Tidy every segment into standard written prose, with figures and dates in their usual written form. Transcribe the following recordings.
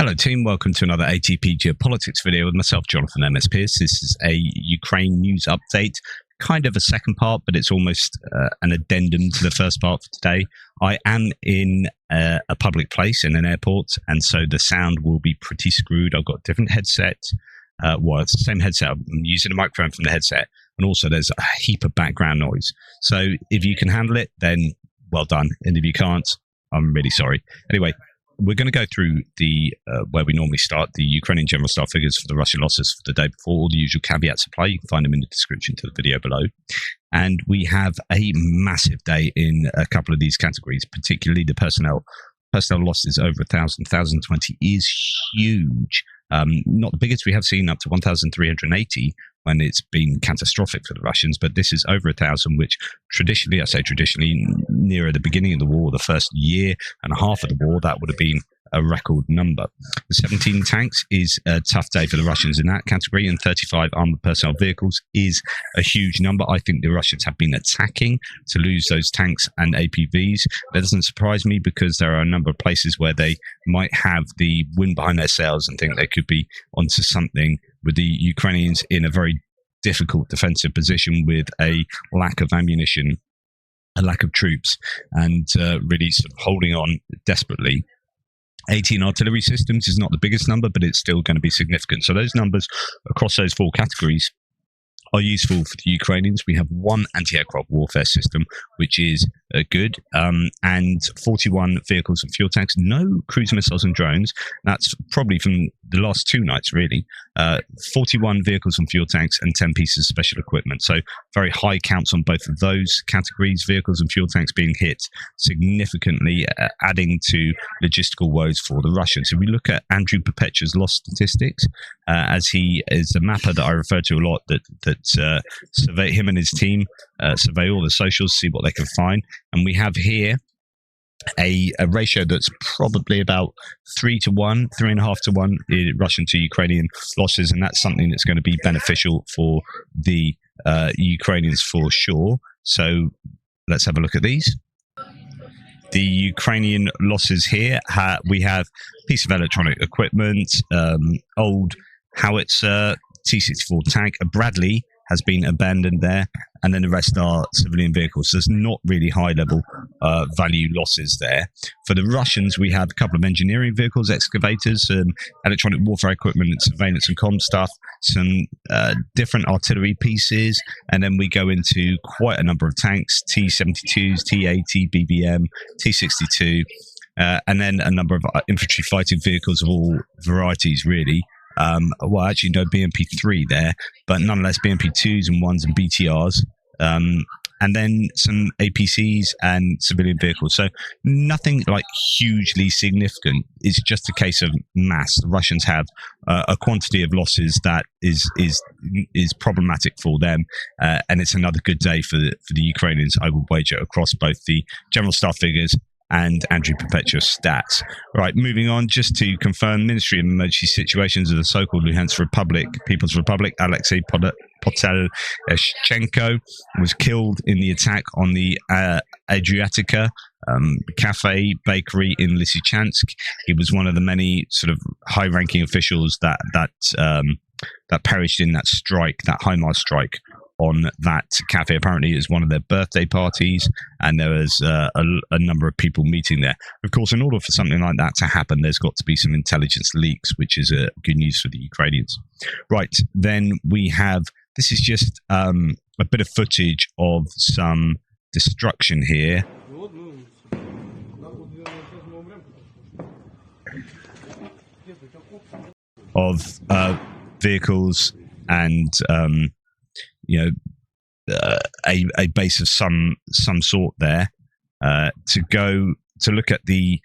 Hello team, welcome to another ATP Geopolitics video with myself, Jonathan MS Pearce. This is a Ukraine news update, kind of a second part, but it's almost an addendum to the first part for today. I am in a public place, in an airport, and so the sound will be pretty screwed. I've got a different headset. Well, it's the same headset. I'm using a microphone from the headset, and also there's a heap of background noise. So if you can handle it, then well done. And if you can't, I'm really sorry. Anyway, we're going to go through the where we normally start, the Ukrainian general staff figures for the Russian losses for the day before. All the usual caveats apply. You can find them in the description to the video below. And we have a massive day in a couple of these categories, particularly the personnel. Personnel losses over 1,020 is huge. Not the biggest we have seen, up to 1,380 when it's been catastrophic for the Russians, but this is over 1,000, which traditionally, I say traditionally, nearer the beginning of the war, the first year and a half of the war, that would have been a record number. The 17 tanks is a tough day for the Russians in that category, and 35 armored personnel vehicles is a huge number. I think the Russians have been attacking to lose those tanks and APVs. That doesn't surprise me because there are a number of places where they might have the wind behind their sails and think they could be onto something, with the Ukrainians in a very difficult defensive position with a lack of ammunition, a lack of troops, and really sort of holding on desperately. 18 artillery systems is not the biggest number, but it's still going to be significant. So those numbers across those four categories are useful for the Ukrainians. We have one anti-aircraft warfare system, which is good, and 41 vehicles and fuel tanks, no cruise missiles and drones. That's probably from the last two nights, really. 41 vehicles and fuel tanks and 10 pieces of special equipment. So very high counts on both of those categories, vehicles and fuel tanks being hit significantly, adding to logistical woes for the Russians. If we look at Andrew Perpetua's loss statistics, as he is the mapper that I refer to a lot, that survey him and his team, survey all the socials, see what they can find. And we have here a ratio that's probably about 3 to 1, 3.5 to 1 in Russian to Ukrainian losses, and that's something that's going to be beneficial for the Ukrainians for sure. So let's have a look at these. The Ukrainian losses here, we have a piece of electronic equipment, old howitzer, T-64 tank, a Bradley has been abandoned there, and then the rest are civilian vehicles. So there's not really high-level value losses there. For the Russians, we have a couple of engineering vehicles, excavators, electronic warfare equipment, and surveillance and comm stuff, some different artillery pieces, and then we go into quite a number of tanks, T-72s, T-80, BBM, T-62, and then a number of infantry fighting vehicles of all varieties, really. Well, actually, no BMP-3 there, but nonetheless, BMP-2s and 1s and BTRs, and then some APCs and civilian vehicles. So nothing like hugely significant. It's just a case of mass. The Russians have a quantity of losses that is problematic for them, and it's another good day for the Ukrainians, I would wager, across both the general staff figures and Andrew Perpetua's stats. Right, moving on, just to confirm, Ministry of Emergency Situations of the so-called Luhansk Republic, People's Republic, Alexei Poteleshchenko was killed in the attack on the Adriatica cafe bakery in Lysychansk. He was one of the many sort of high-ranking officials that perished in that strike, that HIMARS strike on that cafe. Apparently it was one of their birthday parties, and there was a number of people meeting there. Of course, in order for something like that to happen, there's got to be some intelligence leaks, which is good news for the Ukrainians. Right, then we have, this is just a bit of footage of some destruction here. Of vehicles and a base of some sort there. To go to look at the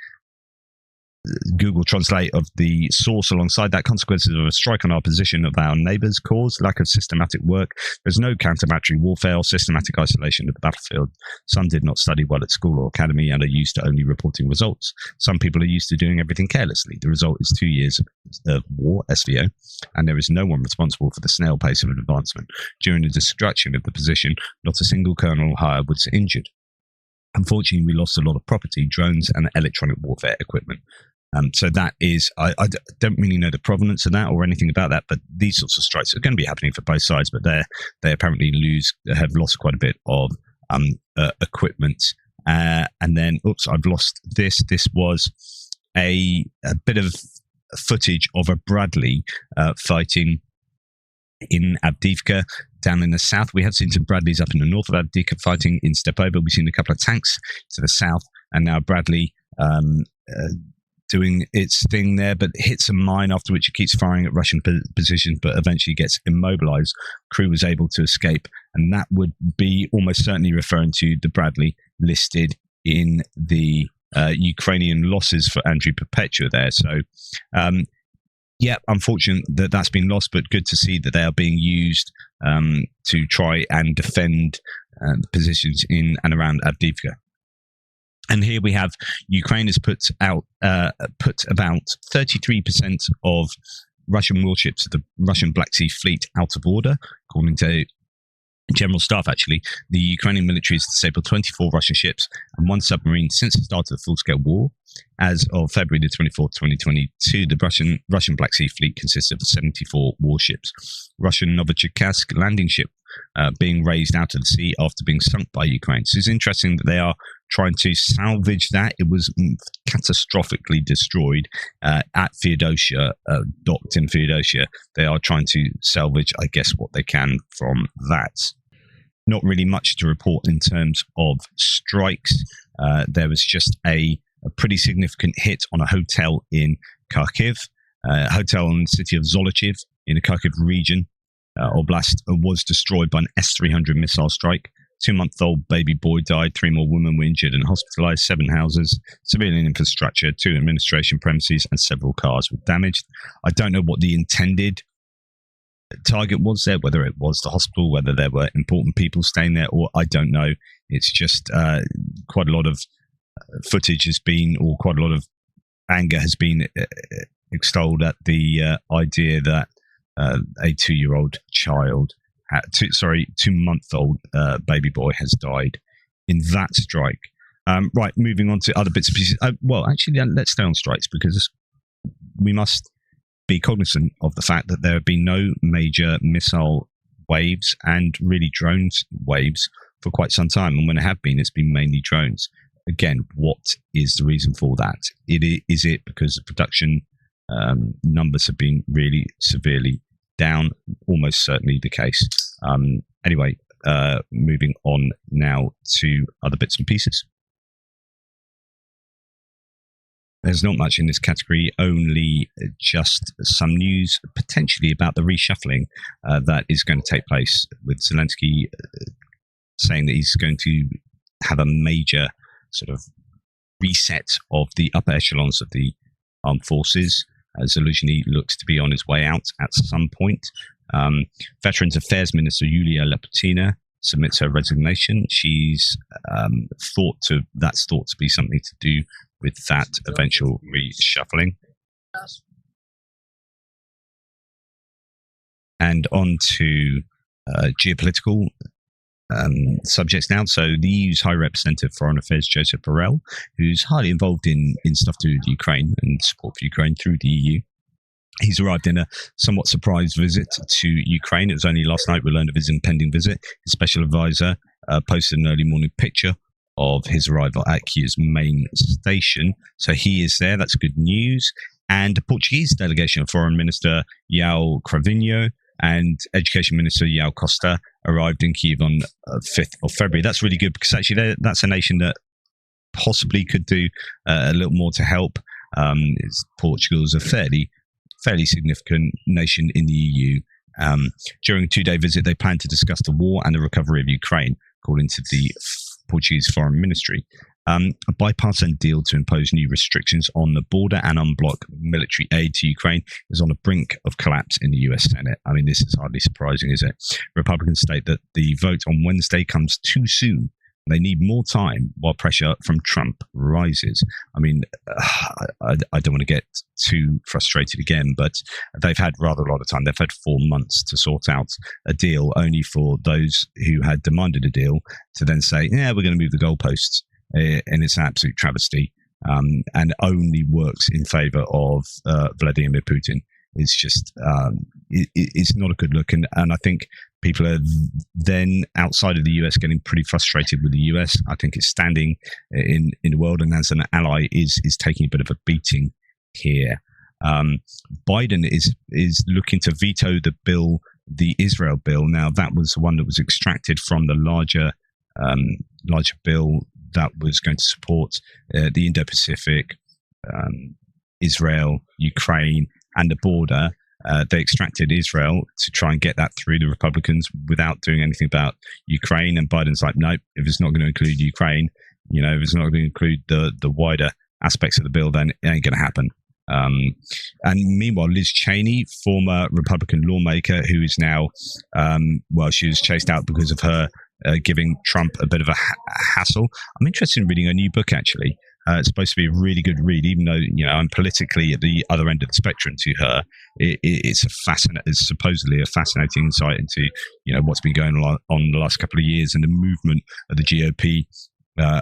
Google Translate of the source alongside that, consequences of a strike on our position of our neighbours cause lack of systematic work. There's no counter-battery warfare or systematic isolation of the battlefield. Some did not study well at school or academy and are used to only reporting results. Some people are used to doing everything carelessly. The result is 2 years of war, SVO, and there is no one responsible for the snail pace of an advancement. During the destruction of the position, not a single colonel hire was injured. Unfortunately, we lost a lot of property, drones, and electronic warfare equipment. So that is, I don't really know the provenance of that or anything about that, but these sorts of strikes are going to be happening for both sides. But they apparently have lost quite a bit of equipment. And then, I've lost this. This was a bit of footage of a Bradley fighting in Avdiivka down in the south. We have seen some Bradleys up in the north of Avdiivka fighting in Stepovo. We've seen a couple of tanks to the south, and now Bradley doing its thing there, but hits a mine, after which it keeps firing at Russian positions, but eventually gets immobilized. Crew was able to escape, and that would be almost certainly referring to the Bradley listed in the Ukrainian losses for Andriy Perpetua there. So, unfortunate that that's been lost, but good to see that they are being used to try and defend the positions in and around Avdiivka. And here we have Ukraine has put about 33% of Russian warships, the Russian Black Sea Fleet, out of order, according to General Staff. Actually, the Ukrainian military has disabled 24 Russian ships and one submarine since the start of the full-scale war. As of February the 24th, 2022, the Russian Black Sea Fleet consists of 74 warships. Russian Novichokazk landing ship being raised out of the sea after being sunk by Ukraine. So it's interesting that they are trying to salvage that. It was catastrophically destroyed at Feodosia, docked in Feodosia. They are trying to salvage, I guess, what they can from that. Not really much to report in terms of strikes. There was just a pretty significant hit on a hotel in Kharkiv, a hotel in the city of Zolochiv in the Kharkiv region. Oblast was destroyed by an S-300 missile strike. 2-month-old baby boy died. 3 more women were injured and hospitalized. 7 houses, civilian infrastructure, 2 administration premises, and several cars were damaged. I don't know what the intended target was there, whether it was the hospital, whether there were important people staying there, or I don't know. It's just quite a lot of footage has been, or quite a lot of anger has been extolled at the idea that a 2-year-old child, 2-month-old baby boy has died in that strike. Right, moving on to other bits and pieces. Let's stay on strikes, because we must be cognizant of the fact that there have been no major missile waves and really drones waves for quite some time. And when there have been, it's been mainly drones. Again, what is the reason for that? Is it because the production numbers have been really severely down? Almost certainly the case. Anyway, moving on now to other bits and pieces. There's not much in this category, only just some news potentially about the reshuffling that is going to take place, with Zelensky saying that he's going to have a major sort of reset of the upper echelons of the armed forces. Zelensky looks to be on his way out at some point. Veterans Affairs Minister Yulia Laputina submits her resignation. She's that's thought to be something to do with that eventual reshuffling. And on to geopolitical subjects now. So the EU's High Representative for Foreign Affairs, Joseph Borrell, who's highly involved in stuff to do with Ukraine and support for Ukraine through the EU. He's arrived in a somewhat surprise visit to Ukraine. It was only last night we learned of his impending visit. His special advisor posted an early morning picture of his arrival at Kiev's main station. So he is there. That's good news. And the Portuguese delegation of Foreign Minister João Cravinho and Education Minister João Costa arrived in Kiev on 5th of February. That's really good, because actually that's a nation that possibly could do a little more to help. Portugal is a fairly significant nation in the EU. During a 2-day visit, they plan to discuss the war and the recovery of Ukraine, according to the Portuguese Foreign Ministry. A bipartisan deal to impose new restrictions on the border and unblock military aid to Ukraine is on the brink of collapse in the US Senate. I mean, this is hardly surprising, is it? Republicans state that the vote on Wednesday comes too soon. They need more time while pressure from Trump rises. I mean, I don't want to get too frustrated again, but they've had rather a lot of time. They've had 4 months to sort out a deal, only for those who had demanded a deal to then say, yeah, we're going to move the goalposts. And it's an absolute travesty. and only works in favor of Vladimir Putin. It's just it's not a good look, and I think people are then outside of the US getting pretty frustrated with the US. I think it's standing in the world, and as an ally is taking a bit of a beating here. Biden is looking to veto the Israel bill. Now, that was the one that was extracted from the larger bill that was going to support the Indo-Pacific, Israel, Ukraine, and the border. They extracted Israel to try and get that through the Republicans without doing anything about Ukraine. And Biden's like, nope, if it's not going to include Ukraine, if it's not going to include the wider aspects of the bill, then it ain't going to happen. And meanwhile, Liz Cheney, former Republican lawmaker who is now, she was chased out because of her giving Trump a bit of a hassle. I'm interested in reading a new book, actually. It's supposed to be a really good read, even though I'm politically at the other end of the spectrum to her. It's supposedly a fascinating insight into what's been going on the last couple of years and the movement of the GOP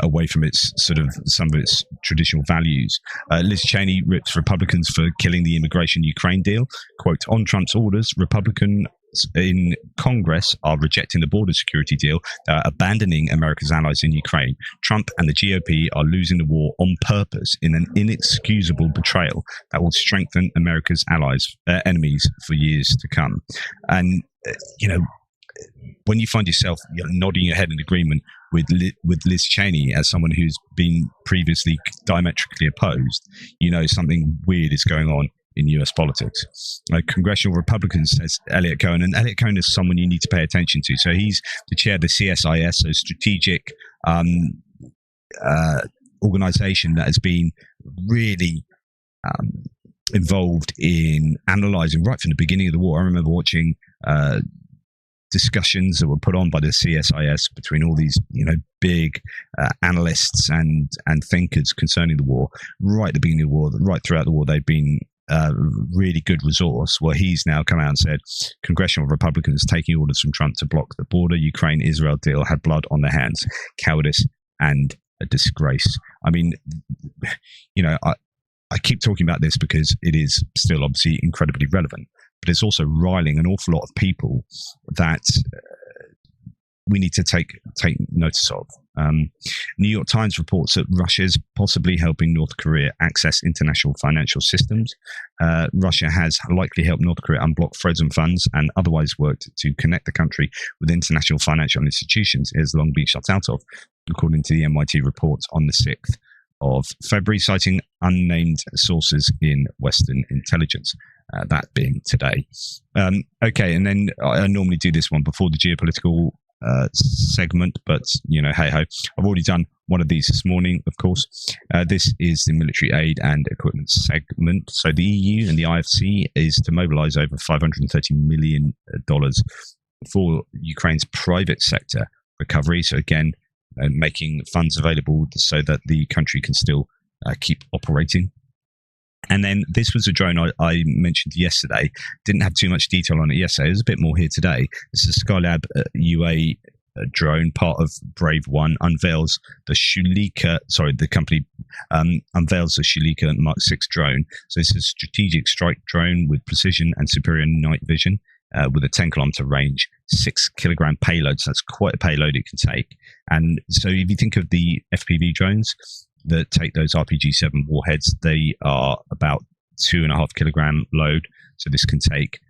away from some of its traditional values. Liz Cheney rips Republicans for killing the immigration Ukraine deal. Quote, on Trump's orders, Republicans in Congress are rejecting the border security deal, abandoning America's allies in Ukraine. Trump and the GOP are losing the war on purpose in an inexcusable betrayal that will strengthen America's enemies for years to come. And, when you find yourself nodding your head in agreement with Liz Cheney as someone who's been previously diametrically opposed, something weird is going on in US politics. Congressional Republicans, says Elliot Cohen, and Elliot Cohen is someone you need to pay attention to. So he's the chair of the CSIS, so strategic organization that has been really involved in analyzing right from the beginning of the war. I remember watching discussions that were put on by the CSIS between all these, big analysts and thinkers concerning the war. Right at the beginning of the war, right throughout the war, they've been really good resource. Well, he's now come out and said congressional Republicans taking orders from Trump to block the border Ukraine-Israel deal had blood on their hands, cowardice and a disgrace. I mean, I keep talking about this because it is still obviously incredibly relevant, but it's also riling an awful lot of people that we need to take notice of. New York Times reports that Russia is possibly helping North Korea access international financial systems. Russia has likely helped North Korea unblock frozen funds and otherwise worked to connect the country with international financial institutions it has long been shut out of, according to the NYT report on the 6th of February, citing unnamed sources in Western intelligence, that being today. Okay, and then I normally do this one before the geopolitical segment, but hey ho, I've already done one of these this morning, of course. This is the military aid and equipment segment. So the EU and the IFC is to mobilize over $530 million for Ukraine's private sector recovery. So again, making funds available so that the country can still keep operating. And then this was a drone I mentioned yesterday. Didn't have too much detail on it yesterday. There's a bit more here today. This is a Skylab UA drone, part of Brave One, unveils the Shulika, the company unveils the Shulika Mark 6 drone. So it's a strategic strike drone with precision and superior night vision. With a 10-kilometer range, 6-kilogram payload. So that's quite a payload it can take. And so if you think of the FPV drones that take those RPG-7 warheads, they are about 2.5 kilogram load. So this can take,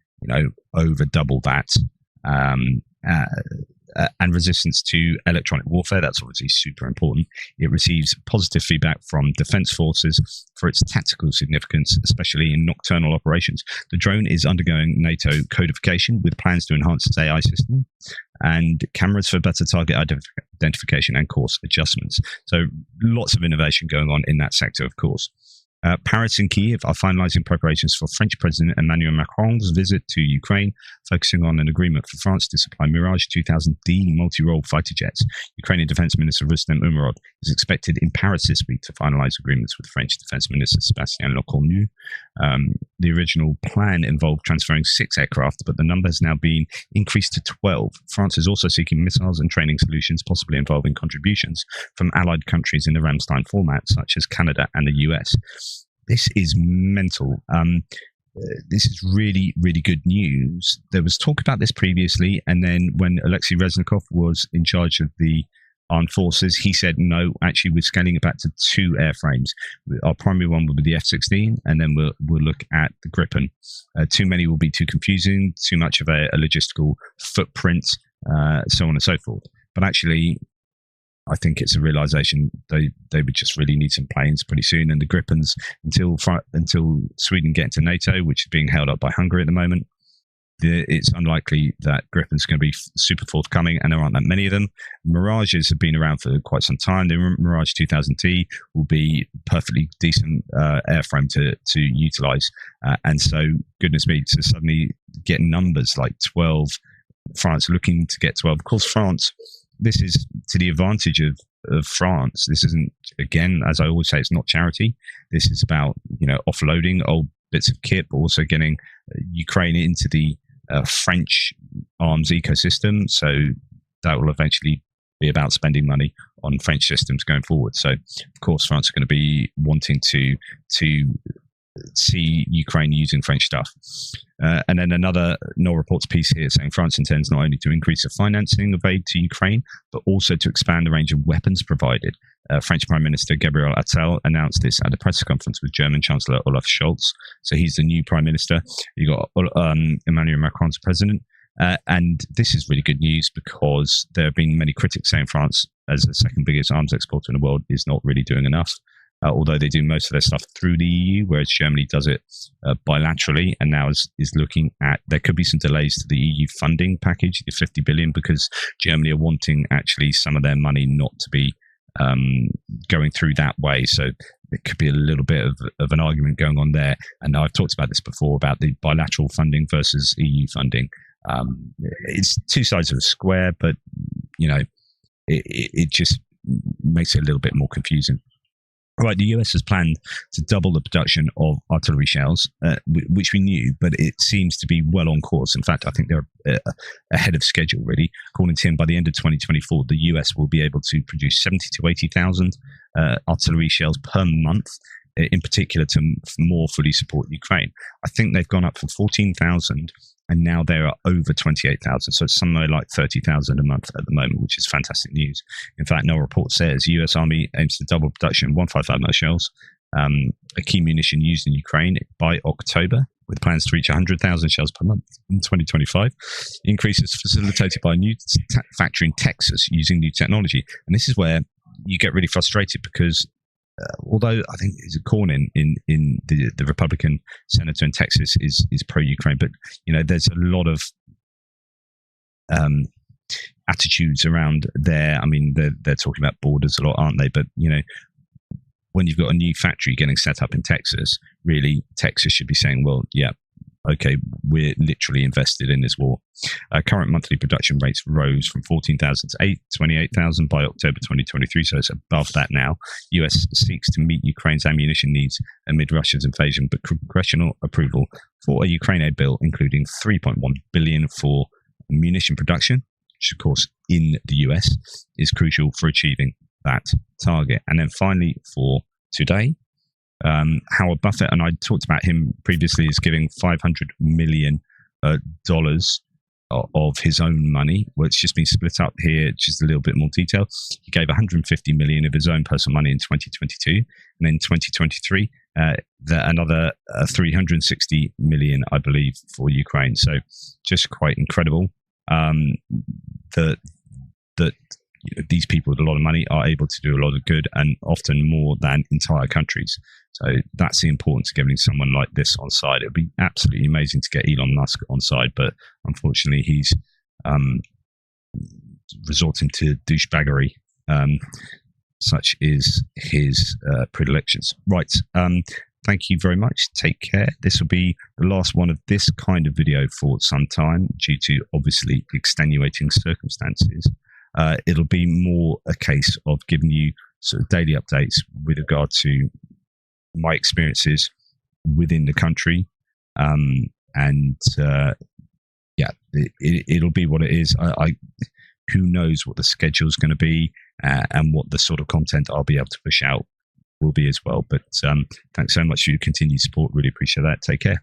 over double that. And resistance to electronic warfare. That's obviously super important. It receives positive feedback from defense forces for its tactical significance, especially in nocturnal operations. The drone is undergoing NATO codification with plans to enhance its AI system and cameras for better target identification and course adjustments. So lots of innovation going on in that sector, of course. Paris and Kiev are finalizing preparations for French President Emmanuel Macron's visit to Ukraine, focusing on an agreement for France to supply Mirage 2000D multi-role fighter jets. Ukrainian Defense Minister Rustem Umerov is expected in Paris this week to finalize agreements with French Defense Minister Sébastien Lecornu. the original plan involved transferring 6 aircraft, but the number has now been increased to 12. France is also seeking missiles and training solutions, possibly involving contributions from allied countries in the Ramstein format, such as Canada and the US. This is mental. This is really, really good news. There was talk about this previously, and then when Alexei Reznikov was in charge of the armed forces, he said, no, actually, we're scaling it back to 2 airframes. Our primary one will be the F-16, and then we'll look at the Gripen. Too many will be too confusing, too much of a logistical footprint, so on and so forth. But actually, I think it's a realization they would just really need some planes pretty soon. And the Gripens, until Sweden get into NATO, which is being held up by Hungary at the moment, it's unlikely that Gripen's going to be super forthcoming, and there aren't that many of them. Mirages have been around for quite some time. The Mirage 2000T will be perfectly decent airframe to utilize. And so, goodness me, to suddenly get numbers like 12, France looking to get 12. Of course, France, this is to the advantage of France. This isn't, again, as I always say, it's not charity. This is about, offloading old bits of kit, but also getting Ukraine into the French arms ecosystem. So that will eventually be about spending money on French systems going forward. So, of course, France are going to be wanting to see Ukraine using French stuff. And then another Null Reports piece here saying France intends not only to increase the financing of aid to Ukraine, but also to expand the range of weapons provided. French Prime Minister Gabriel Attal announced this at a press conference with German Chancellor Olaf Scholz. So he's the new Prime Minister. You got Emmanuel Macron's president. And this is really good news because there have been many critics saying France, as the second biggest arms exporter in the world, is not really doing enough. Although they do most of their stuff through the EU, whereas Germany does it bilaterally, and now is looking at, there could be some delays to the EU funding package, the 50 billion, because Germany are wanting actually some of their money not to be going through that way. So there could be a little bit of an argument going on there. And I've talked about this before, about the bilateral funding versus EU funding. It's two sides of a square, but, it just makes it a little bit more confusing. Right, the US has planned to double the production of artillery shells, which we knew, but it seems to be well on course. In fact, I think they're ahead of schedule, really. According to him, by the end of 2024, the US will be able to produce 70 to 80,000 artillery shells per month, in particular to more fully support Ukraine. I think they've gone up from 14,000 and now they are over 28,000. So it's somewhere like 30,000 a month at the moment, which is fantastic news. In fact, no report says US Army aims to double production of 155 mm shells, a key munition used in Ukraine, by October, with plans to reach 100,000 shells per month in 2025. Increase is facilitated by a new factory in Texas using new technology. And this is where you get really frustrated because although I think there's a corn in the Republican senator in Texas is pro-Ukraine, but there's a lot of attitudes around there. I mean, they're talking about borders a lot, aren't they? But when you've got a new factory getting set up in Texas, really Texas should be saying, well, yeah, okay, we're literally invested in this war. Current monthly production rates rose from 14,000 to 28,000 by October 2023, so it's above that now. US seeks to meet Ukraine's ammunition needs amid Russia's invasion, but congressional approval for a Ukraine aid bill, including $3.1 billion for munition production, which of course in the US is crucial for achieving that target. And then finally for today, Howard Buffett, and I talked about him previously, is giving $500 million of his own money. Well, it's just been split up here, just a little bit more detail. He gave $150 million of his own personal money in 2022, and then 2023, another $360 million, I believe, for Ukraine. So just quite incredible that these people with a lot of money are able to do a lot of good, and often more than entire countries. So that's the importance of getting someone like this on side. It would be absolutely amazing to get Elon Musk on side, but unfortunately he's resorting to douchebaggery. Such is his predilections. Right. Thank you very much. Take care. This will be the last one of this kind of video for some time due to obviously extenuating circumstances. It'll be more a case of giving you sort of daily updates with regard to my experiences within the country, And yeah, it'll be what it is. Who knows what the schedule's going to be and what the sort of content I'll be able to push out will be as well. But thanks so much for your continued support. Really appreciate that. Take care.